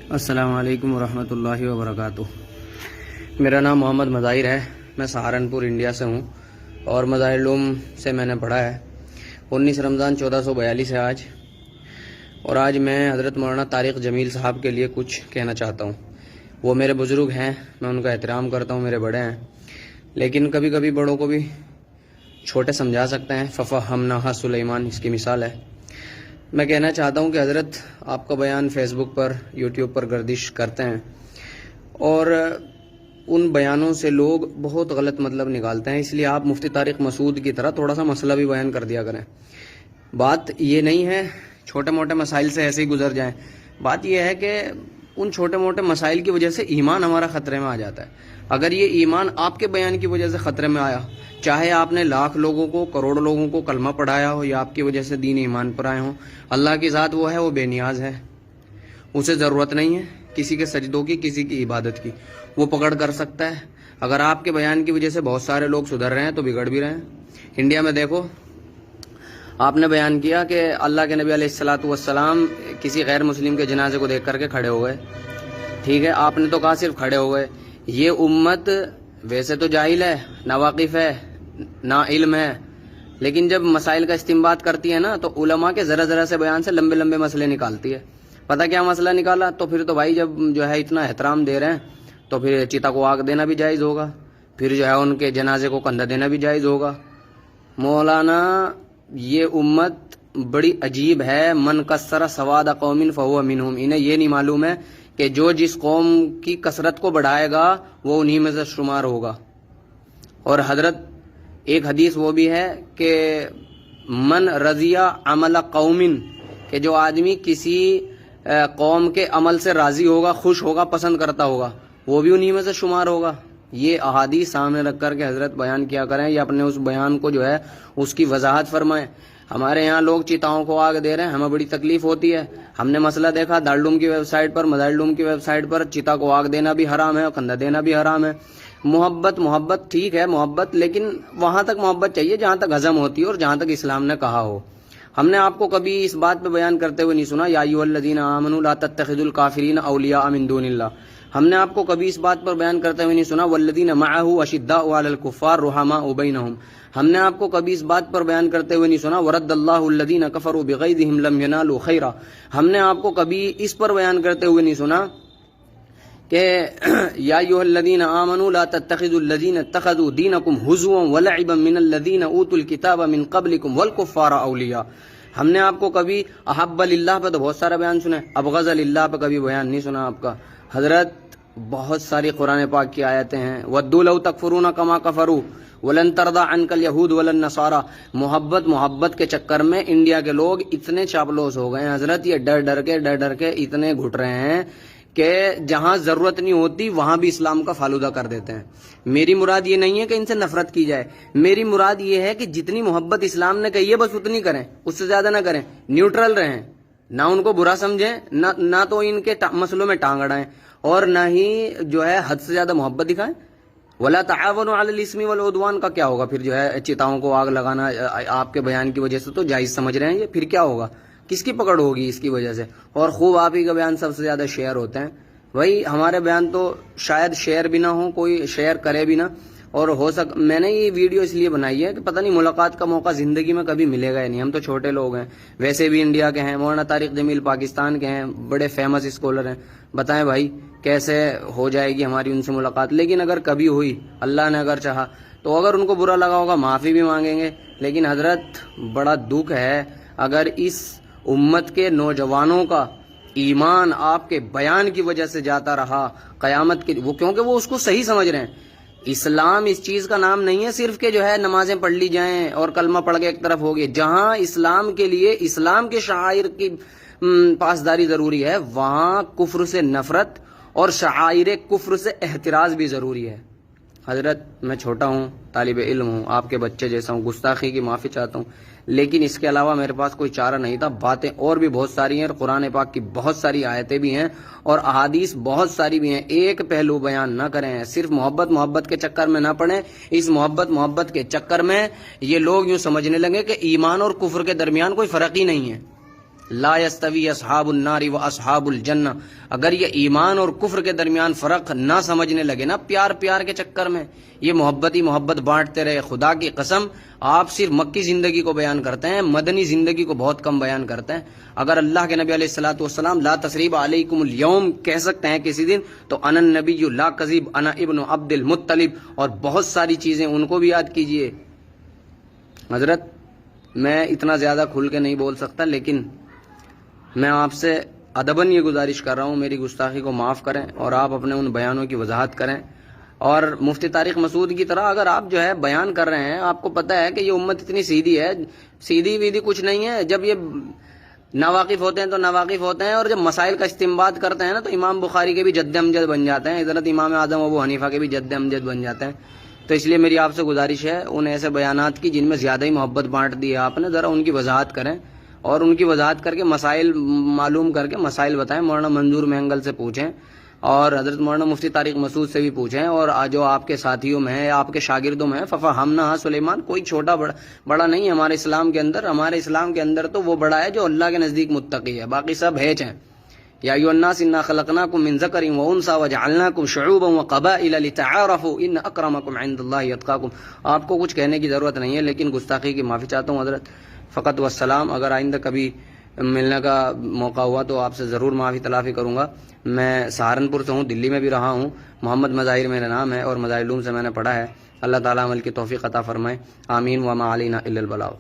السلام علیکم ورحمۃ اللہ وبرکاتہ۔ میرا نام محمد مظاہر ہے، میں سہارنپور انڈیا سے ہوں اور مظاہر علوم سے میں نے پڑھا ہے۔ 19 رمضان 1442 ہے آج، اور آج میں حضرت مولانا طارق جمیل صاحب کے لیے کچھ کہنا چاہتا ہوں۔ وہ میرے بزرگ ہیں، میں ان کا احترام کرتا ہوں، میرے بڑے ہیں، لیکن کبھی کبھی بڑوں کو بھی چھوٹے سمجھا سکتے ہیں۔ ففہمناہا سلیمان اس کی مثال ہے۔ میں کہنا چاہتا ہوں کہ حضرت آپ کا بیان فیس بک پر، یوٹیوب پر گردش کرتے ہیں، اور ان بیانوں سے لوگ بہت غلط مطلب نکالتے ہیں، اس لیے آپ مفتی طارق مسعود کی طرح تھوڑا سا مسئلہ بھی بیان کر دیا کریں۔ بات یہ نہیں ہے چھوٹے موٹے مسائل سے ایسے ہی گزر جائیں، بات یہ ہے کہ ان چھوٹے موٹے مسائل کی وجہ سے ایمان ہمارا خطرے میں آ جاتا ہے۔ اگر یہ ایمان آپ کے بیان کی وجہ سے خطرے میں آیا، چاہے آپ نے لاکھ لوگوں کو، کروڑ لوگوں کو کلمہ پڑھایا ہو یا آپ کی وجہ سے دین ایمان پر آئے ہوں، اللہ کی ذات وہ ہے، وہ بے نیاز ہے، اسے ضرورت نہیں ہے کسی کے سجدوں کی، کسی کی عبادت کی، وہ پکڑ کر سکتا ہے۔ اگر آپ کے بیان کی وجہ سے بہت سارے لوگ سدھر رہے ہیں تو بگڑ بھی رہے ہیں۔ انڈیا میں دیکھو، آپ نے بیان کیا کہ اللہ کے نبی علیہ الصلوۃ والسلام کسی غیر مسلم کے جنازے کو دیکھ کر کے کھڑے ہو گئے، ٹھیک ہے، آپ نے تو کہا صرف کھڑے ہو گئے۔ یہ امت ویسے تو جاہل ہے، ناواقف ہے، نا علم ہے، لیکن جب مسائل کا استنباط کرتی ہے نا تو علماء کے ذرا ذرا سے بیان سے لمبے لمبے مسئلے نکالتی ہے۔ پتہ کیا مسئلہ نکالا؟ تو پھر تو بھائی جب جو ہے اتنا احترام دے رہے ہیں تو پھر چیتا کو آگ دینا بھی جائز ہوگا، پھر جو ہے ان کے جنازے کو کندھا دینا بھی جائز ہوگا۔ مولانا، یہ امت بڑی عجیب ہے، من کثر سواد قوم فہو منہم، انہیں یہ نہیں معلوم ہے کہ جو جس قوم کی کثرت کو بڑھائے گا وہ انہی میں سے شمار ہوگا۔ اور حضرت ایک حدیث وہ بھی ہے کہ من رضی عمل قوم، کہ جو آدمی کسی قوم کے عمل سے راضی ہوگا، خوش ہوگا، پسند کرتا ہوگا، وہ بھی انہی میں سے شمار ہوگا۔ یہ احادیث سامنے رکھ کر کے حضرت بیان کیا کریں، یا اپنے اس بیان کو جو ہے اس کی وضاحت فرمائیں۔ ہمارے یہاں لوگ چیتاؤں کو آگ دے رہے ہیں، ہمیں بڑی تکلیف ہوتی ہے۔ ہم نے مسئلہ دیکھا دارالعلوم کی ویب سائٹ پر، مظاہر کی ویب سائٹ پر، چیتا کو آگ دینا بھی حرام ہے اور کندھا دینا بھی حرام ہے۔ محبت ٹھیک ہے، محبت، لیکن وہاں تک محبت چاہیے جہاں تک ہضم ہوتی ہے اور جہاں تک اسلام نے کہا ہو۔ ہم نے آپ کو کبھی اس بات پہ بیان کرتے ہوئے نہیں سنا یا ایھا الذین آمنوا لا تتخذوا الکافرین اولیاء من دون اللہ۔ ہم نے آپ کو کبھی اس بات پر بیان کرتے ہوئے نہیں سنا والذین معہ اشداء علی الکفار رحماء بینہم۔ ہم نے آپ کو کبھی اس بات پر بیان کرتے ہوئے نہیں سنا ورد اللہ الذین کفروا بغیظہم لم ینالوا خیرا۔ ہم نے آپ کو کبھی اس پر بیان کرتے ہوئے نہیں سنا کہ یا ایھا الذین آمنوا لا تتخذوا الذین اتخذوا دینکم ہزوا ولعبا من الذین اوتوا الکتاب من قبلکم والکفار اولیاء۔ ہم نے آپ کو کبھی احب للہ پہ تو بہت سارا بیان سنا ہے، ابغض للہ پہ کبھی بیان نہیں سنا آپ کا۔ حضرت بہت ساری قرآن پاک کی آیتیں ہیں، ودوا لو تکفرون کما کفروا ولن ترضى عنك اليهود ولا النصارى۔ محبت کے چکر میں انڈیا کے لوگ اتنے چاپلوس ہو گئے ہیں حضرت، یہ ڈر ڈر کے اتنے گھٹ رہے ہیں کہ جہاں ضرورت نہیں ہوتی وہاں بھی اسلام کا فالودہ کر دیتے ہیں۔ میری مراد یہ نہیں ہے کہ ان سے نفرت کی جائے، میری مراد یہ ہے کہ جتنی محبت اسلام نے کہی ہے بس اتنی کریں، اس سے زیادہ نہ کریں، نیوٹرل رہیں، نہ ان کو برا سمجھیں، نہ تو ان کے مسئلوں میں ٹانگ اڑائیں، اور نہ ہی جو ہے حد سے زیادہ محبت دکھائیں۔ ولا تعاونوا علی الاسم والعدوان کا کیا ہوگا؟ پھر جو ہے چیتاؤں کو آگ لگانا آپ کے بیان کی وجہ سے تو جائز سمجھ رہے ہیں، یہ پھر کیا ہوگا؟ کس کی پکڑ ہوگی اس کی وجہ سے؟ اور خوب آپ ہی کا بیان سب سے زیادہ شیئر ہوتے ہیں۔ وہی ہمارے بیان تو شاید شیئر بھی نہ ہو، کوئی شیئر کرے بھی نہ، اور میں نے یہ ویڈیو اس لیے بنائی ہے کہ پتہ نہیں ملاقات کا موقع زندگی میں کبھی ملے گا یا نہیں، ہم تو چھوٹے لوگ ہیں، ویسے بھی انڈیا کے ہیں، مولانا طارق جمیل پاکستان کے ہیں، بڑے فیمس اسکالر ہیں، بتائیں بھائی کیسے ہو جائے گی ہماری ان سے ملاقات؟ لیکن اگر کبھی ہوئی، اللہ نے اگر چاہا تو اگر ان کو برا لگا ہوگا معافی بھی مانگیں گے۔ لیکن حضرت بڑا دکھ ہے اگر اس امت کے نوجوانوں کا ایمان آپ کے بیان کی وجہ سے جاتا رہا قیامت کے، وہ کیونکہ وہ اس کو صحیح سمجھ رہے ہیں۔ اسلام اس چیز کا نام نہیں ہے صرف کہ جو ہے نمازیں پڑھ لی جائیں اور کلمہ پڑھ کے ایک طرف ہوگی۔ جہاں اسلام کے لیے اسلام کے شعائر کی پاسداری ضروری ہے، وہاں کفر سے نفرت اور شعائر کفر سے احتراز بھی ضروری ہے۔ حضرت میں چھوٹا ہوں، طالب علم ہوں، آپ کے بچے جیسا ہوں، گستاخی کی معافی چاہتا ہوں، لیکن اس کے علاوہ میرے پاس کوئی چارہ نہیں تھا۔ باتیں اور بھی بہت ساری ہیں، اور قرآن پاک کی بہت ساری آیتیں بھی ہیں اور احادیث بہت ساری بھی ہیں۔ ایک پہلو بیان نہ کریں، صرف محبت کے چکر میں نہ پڑیں۔ اس محبت کے چکر میں یہ لوگ یوں سمجھنے لگے کہ ایمان اور کفر کے درمیان کوئی فرق ہی نہیں ہے۔ لا یستوی اصحاب النار و اصحاب الجنہ. اگر یہ ایمان اور کفر کے درمیان فرق نہ سمجھنے لگے نا پیار پیار کے چکر میں، یہ محبت ہی محبت بانٹتے رہے، خدا کی قسم آپ صرف مکی زندگی کو بیان کرتے ہیں، مدنی زندگی کو بہت کم بیان کرتے ہیں. اگر اللہ کے نبی علیہ الصلوۃ والسلام لا تثریب علیکم اليوم کہہ سکتے ہیں کسی دن، تو انا النبی لا کذب انا ابن عبد المطلب، اور بہت ساری چیزیں ان کو بھی یاد کیجئے. حضرت میں اتنا زیادہ کھل کے نہیں بول سکتا، لیکن میں آپ سے ادباً یہ گزارش کر رہا ہوں میری گستاخی کو معاف کریں اور آپ اپنے ان بیانوں کی وضاحت کریں. اور مفتی طارق مسعود کی طرح اگر آپ جو ہے بیان کر رہے ہیں، آپ کو پتہ ہے کہ یہ امت اتنی سیدھی ہے، سیدھی ویدھی کچھ نہیں ہے. جب یہ ناواقف ہوتے ہیں تو ناواقف ہوتے ہیں، اور جب مسائل کا استنباط کرتے ہیں نا تو امام بخاری کے بھی جد امجد بن جاتے ہیں، حضرت امام اعظم ابو حنیفہ کے بھی جد امجد بن جاتے ہیں. تو اس لیے میری آپ سے گزارش ہے ان ایسے بیانات کی جن میں زیادہ ہی محبت بانٹ دی ہے آپ نے، ذرا ان کی وضاحت کریں اور ان کی وضاحت کر کے مسائل معلوم کر کے مسائل بتائیں. مولانا منظور مہنگل سے پوچھیں اور حضرت مولانا مفتی طارق مسعود سے بھی پوچھیں، اور جو آپ کے ساتھیوں میں ہیں، آپ کے شاگردوں میں ہیں. ففہمناہا سلیمان، کوئی چھوٹا بڑا نہیں ہے ہمارے اسلام کے اندر. ہمارے اسلام کے اندر تو وہ بڑا ہے جو اللہ کے نزدیک متقی ہے، باقی سب ہیچ ہیں. یا ایھا الناس انا خلقناکم من ذکر و انثی وجعلناکم شعوبا وقبائل لتعارفوا ان اکرمکم عند اللہ اتقاکم. آپ کو کچھ کہنے کی ضرورت نہیں ہے، لیکن گستاخی کی معافی چاہتا ہوں حضرت. فقط والسلام. اگر آئندہ کبھی ملنے کا موقع ہوا تو آپ سے ضرور معافی تلافی کروں گا. میں سہارنپور سے ہوں، دلی میں بھی رہا ہوں. محمد مظاہر میرا نام ہے اور مظاہر علوم سے میں نے پڑھا ہے. اللہ تعالیٰ عمل کی توفیق عطا فرمائے. آمین. وما علینا الا البلاغ.